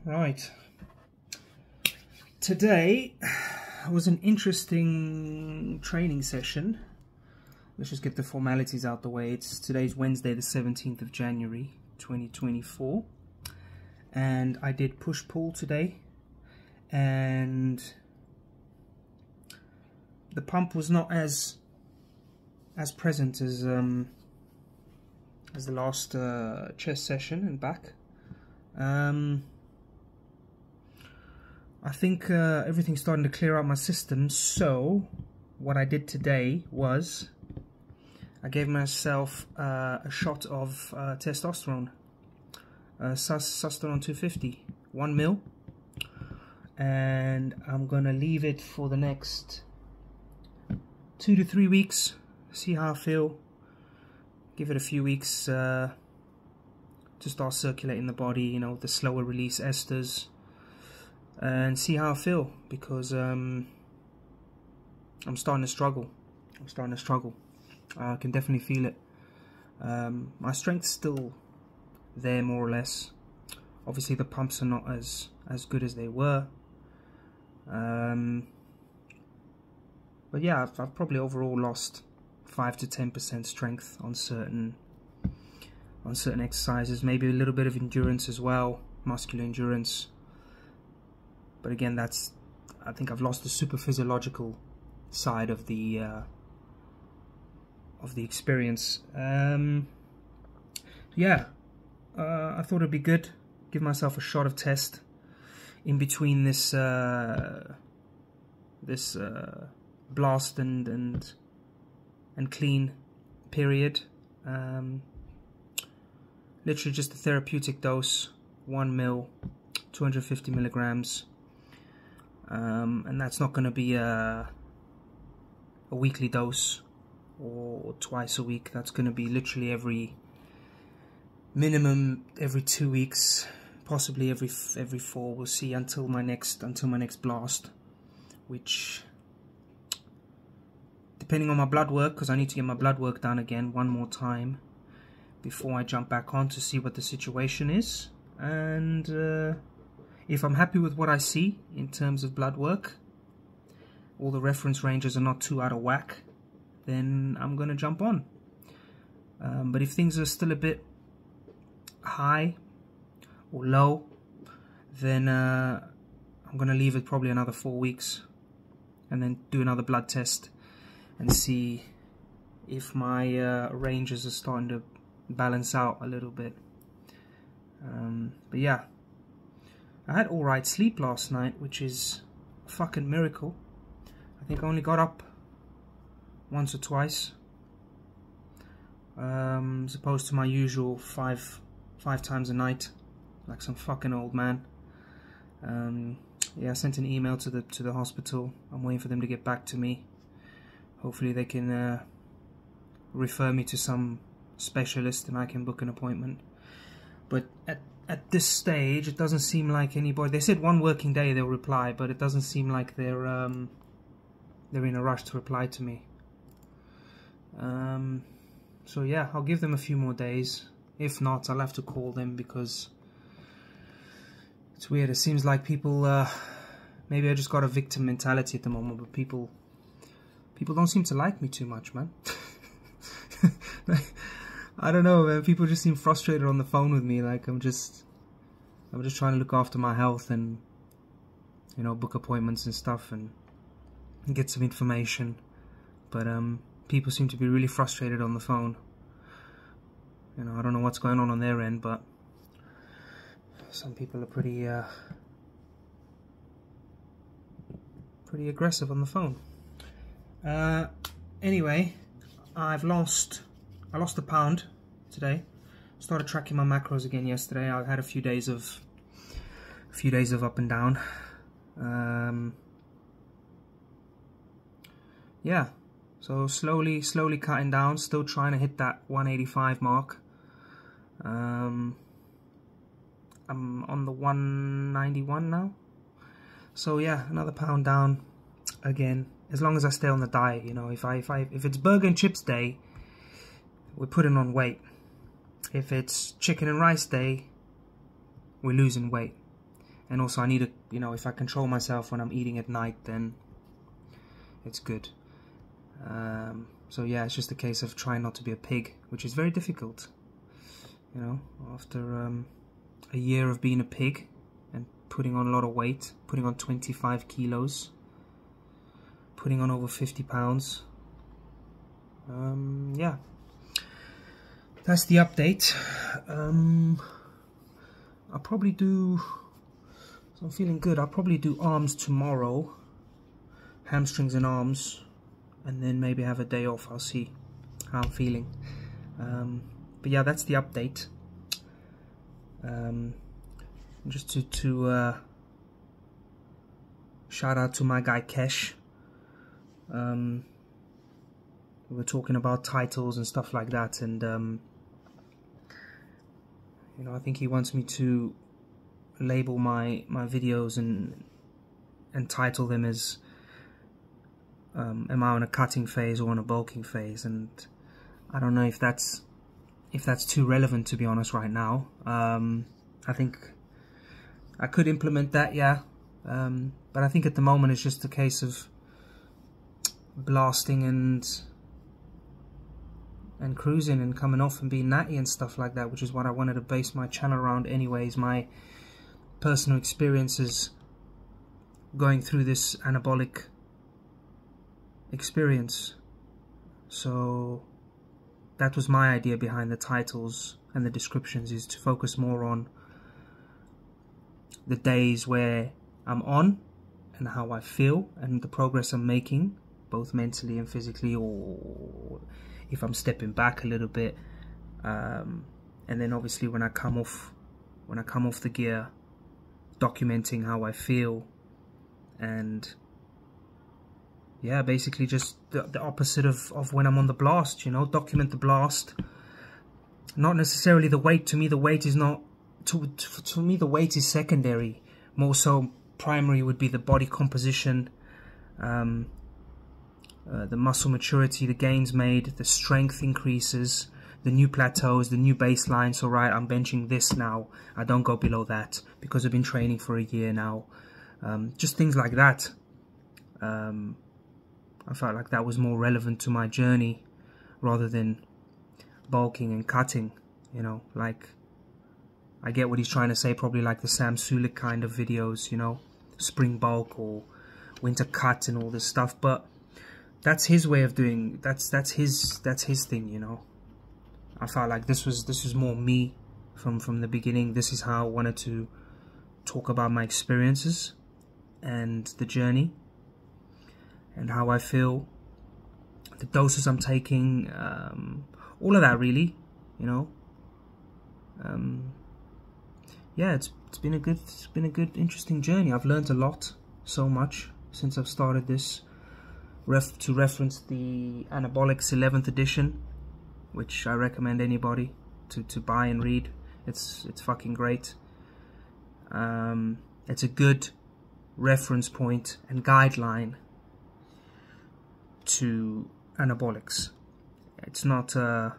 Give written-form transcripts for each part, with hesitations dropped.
Right. Today was an interesting training session. Let's just get the formalities out the way. Today's Wednesday, the 17th of January, 2024. And I did push-pull today. And the pump was not as present as the last chest session and back. I think everything's starting to clear out my system, so what I did today was I gave myself a shot of testosterone, Sustanon 250, 1 ml, and I'm gonna leave it for the next 2 to 3 weeks, see how I feel, give it a few weeks to start circulating the body, you know, the slower release esters, and see how I feel, because I'm starting to struggle. I can definitely feel it. My strength's still there, more or less. Obviously the pumps are not as good as they were. But yeah, I've probably overall lost 5 to 10% strength on certain exercises, maybe a little bit of endurance as well, muscular endurance. But again, I think I've lost the super physiological side of the experience. Yeah, I thought it'd be good, give myself a shot of test in between this blast and clean period. Literally just a therapeutic dose, 1 ml, 250 milligrams. And that's not going to be a weekly dose or twice a week. That's going to be literally minimum every 2 weeks, possibly every 4. We'll see until my next blast, which, depending on my blood work, because I need to get my blood work done again one more time before I jump back on to see what the situation is. And if I'm happy with what I see in terms of blood work, all the reference ranges are not too out of whack, then I'm going to jump on. But if things are still a bit high or low, then I'm going to leave it probably another 4 weeks and then do another blood test and see if my ranges are starting to balance out a little bit. But yeah, I had alright sleep last night, which is a fucking miracle. I think I only got up once or twice, as opposed to my usual five times a night, like some fucking old man. Yeah, I sent an email to the hospital. I'm waiting for them to get back to me. Hopefully they can refer me to some specialist and I can book an appointment. But at this stage, it doesn't seem like anybody. They said 1 working day they'll reply, but it doesn't seem like they're in a rush to reply to me. So yeah, I'll give them a few more days. If not, I'll have to call them, because it's weird. It seems like people, maybe I just got a victim mentality at the moment, but people don't seem to like me too much, man. I don't know, man. People just seem frustrated on the phone with me. Like I'm just trying to look after my health and, you know, book appointments and stuff and get some information. But people seem to be really frustrated on the phone. You know, I don't know what's going on their end, but some people are pretty aggressive on the phone. Anyway, I lost a pound today. Started tracking my macros again yesterday. I had a few days of up and down. Yeah, so slowly cutting down. Still trying to hit that 185 mark. I'm on the 191 now. So yeah, another pound down again. As long as I stay on the diet, you know. If it's burger and chips day, we're putting on weight. If it's chicken and rice day, we're losing weight. And also I need to, you know, if I control myself when I'm eating at night, then it's good. So yeah, it's just a case of trying not to be a pig, which is very difficult. You know, after a year of being a pig and putting on a lot of weight, putting on 25 kilos, putting on over 50 pounds. Yeah, that's the update. I'll probably do, so I'm feeling good, I'll probably do arms tomorrow, hamstrings and arms, and then maybe have a day off. I'll see how I'm feeling. But yeah, that's the update. Just to shout out to my guy Kesh. We were talking about titles and stuff like that, and you know, I think he wants me to label my videos and title them as am I on a cutting phase or on a bulking phase, and I don't know if that's too relevant, to be honest, right now. I think I could implement that, yeah, but I think at the moment it's just a case of blasting and cruising and coming off and being natty and stuff like that, which is what I wanted to base my channel around anyways, my personal experiences going through this anabolic experience. So that was my idea behind the titles and the descriptions, is to focus more on the days where I'm on and how I feel and the progress I'm making, both mentally and physically, or if I'm stepping back a little bit, and then obviously when I come off the gear, documenting how I feel, and yeah, basically just the opposite of when I'm on the blast, you know, document the blast. Not necessarily the weight. To me, the weight is not, to me the weight is secondary. More so primary would be the body composition, the muscle maturity, the gains made, the strength increases, the new plateaus, the new baseline. So right, I'm benching this now, I don't go below that because I've been training for a year now. Just things like that. I felt like that was more relevant to my journey rather than bulking and cutting, you know. Like, I get what he's trying to say, probably like the Sam Sulek kind of videos, you know, spring bulk or winter cut and all this stuff, but that's his way of doing, that's his thing, you know. I felt like this was more me from the beginning. This is how I wanted to talk about my experiences and the journey and how I feel, the doses I'm taking, all of that really, you know. Yeah, it's been a good interesting journey. I've learned a lot, so much since I've started this. To reference the Anabolics 11th edition, which I recommend anybody to buy and read. It's fucking great. It's a good reference point and guideline to anabolics. It's not I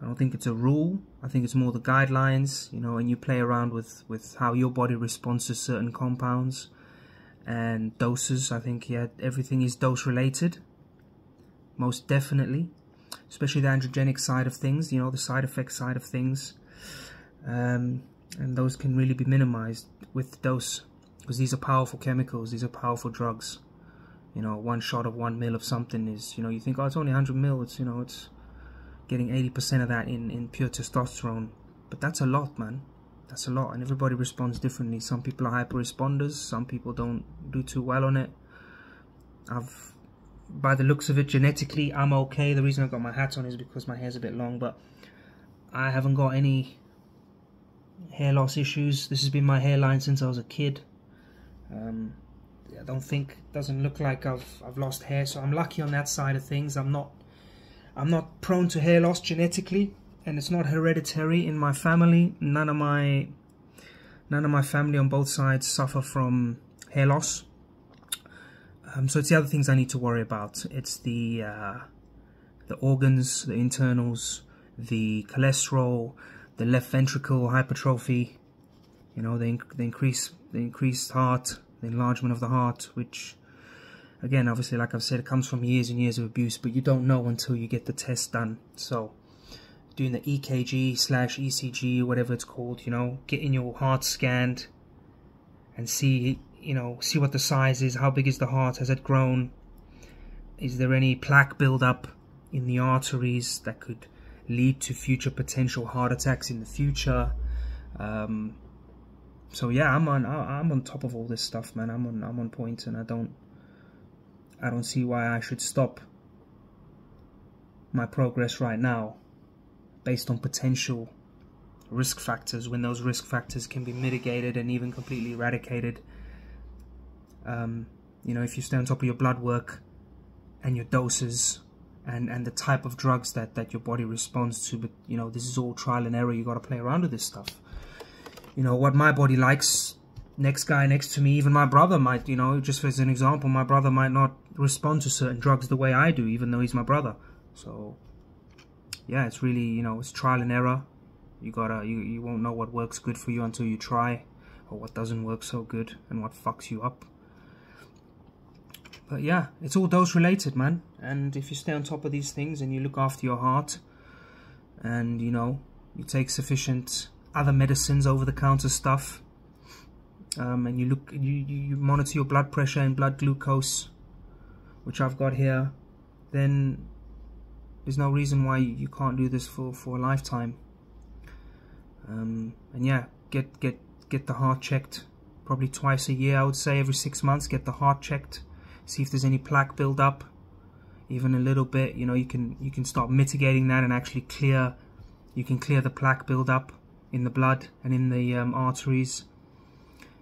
don't think it's a rule. I think it's more the guidelines, you know, and you play around with how your body responds to certain compounds and doses. I think, yeah, everything is dose related, most definitely, especially the androgenic side of things, you know, the side effect side of things, and those can really be minimized with dose, because these are powerful chemicals, these are powerful drugs. You know, one shot of 1 mil of something is, you know, you think, oh, it's only 100 mil, it's, you know, it's getting 80% of that in pure testosterone, but that's a lot, man. That's a lot, and everybody responds differently. Some people are hyper responders, some people don't do too well on it. By the looks of it, genetically, I'm okay. The reason I've got my hat on is because my hair's a bit long, but I haven't got any hair loss issues. This has been my hairline since I was a kid. I don't think, doesn't look like I've lost hair, so I'm lucky on that side of things. I'm not prone to hair loss genetically, and it's not hereditary in my family. None of my family on both sides suffer from hair loss. So it's the other things I need to worry about. It's the organs, the internals, the cholesterol, the left ventricle hypertrophy, You know, the increased heart, the enlargement of the heart, which, again, obviously, like I've said, it comes from years and years of abuse, but you don't know until you get the test done. So, doing the EKG/ECG, whatever it's called, you know, getting your heart scanned and see, you know, see what the size is, how big is the heart, has it grown, is there any plaque buildup in the arteries that could lead to future potential heart attacks in the future. So yeah, I'm on top of all this stuff, man. I'm on point, and I don't see why I should stop my progress right now based on potential risk factors, when those risk factors can be mitigated and even completely eradicated. You know, if you stay on top of your blood work and your doses and the type of drugs that your body responds to, but you know, this is all trial and error. You got to play around with this stuff. You know, what my body likes, next guy next to me, even my brother might, you know, just as an example, my brother might not respond to certain drugs the way I do, even though he's my brother. So yeah, it's really, you know, it's trial and error. You won't know what works good for you until you try, or what doesn't work so good and what fucks you up. But yeah, it's all dose related, man. And if you stay on top of these things and you look after your heart, and you know, you take sufficient other medicines, over the counter stuff, and you monitor your blood pressure and blood glucose, which I've got here, then there's no reason why you can't do this for a lifetime. And yeah, get the heart checked probably twice a year. I would say every 6 months, get the heart checked, see if there's any plaque build up, even a little bit. You know, you can start mitigating that and actually clear the plaque build up in the blood and in the arteries.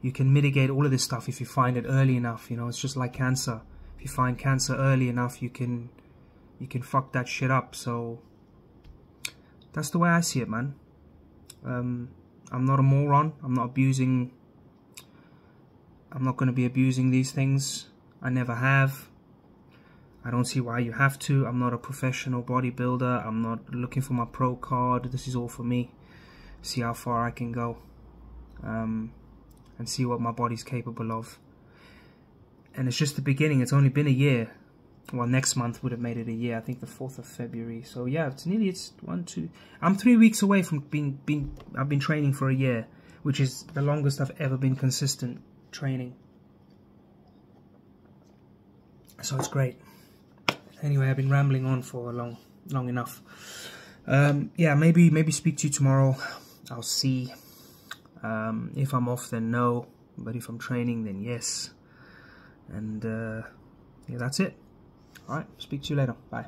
You can mitigate all of this stuff if you find it early enough. You know, it's just like cancer. If you find cancer early enough, you can fuck that shit up. So that's the way I see it, man. I'm not a moron. I'm not going to be abusing these things. I never have. I don't see why you have to. I'm not a professional bodybuilder. I'm not looking for my pro card. This is all for me. See how far I can go, and see what my body's capable of. And it's just the beginning. It's only been a year. Well, next month would have made it a year. I think the 4th of February. So yeah, it's 1, 2. I'm 3 weeks away from I've been training for a year, which is the longest I've ever been consistent training. So it's great. Anyway, I've been rambling on for long enough. Yeah, maybe speak to you tomorrow. I'll see. If I'm off, then no. But if I'm training, then yes. And yeah, that's it. Alright, speak to you later. Bye.